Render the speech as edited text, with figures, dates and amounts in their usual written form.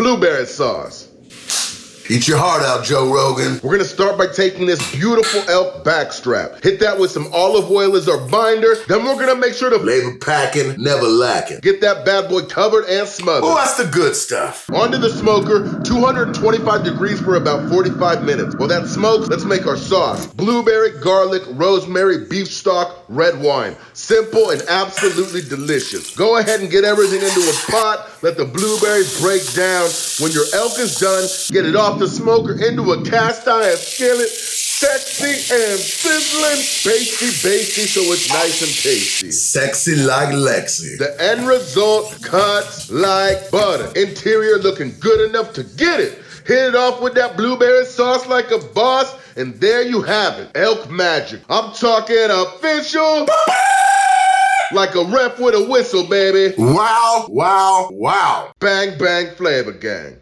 blueberry sauce. Eat your heart out, Joe Rogan. We're gonna start by taking this beautiful elk backstrap. Hit that with some olive oil as our binder. Then we're gonna make sure to labor packing, never lacking. Get that bad boy covered and smothered. Oh, that's the good stuff. Onto the smoker, 225 degrees for about 45 minutes. While that smokes, let's make our sauce. Blueberry, garlic, rosemary, beef stock, red wine. Simple and absolutely delicious. Go ahead and get everything into a pot. Let the blueberries break down. When your elk is done, get it off the smoker into a cast iron skillet. Sexy and sizzling, basty so it's nice and tasty. Sexy like Lexi. The end result cuts like butter. Interior looking good enough to get it. Hit it off with that blueberry sauce like a boss, and there you have it. Elk magic. I'm talking official. Like a ref with a whistle, baby. Wow, wow, wow. Bang, bang, flavor gang.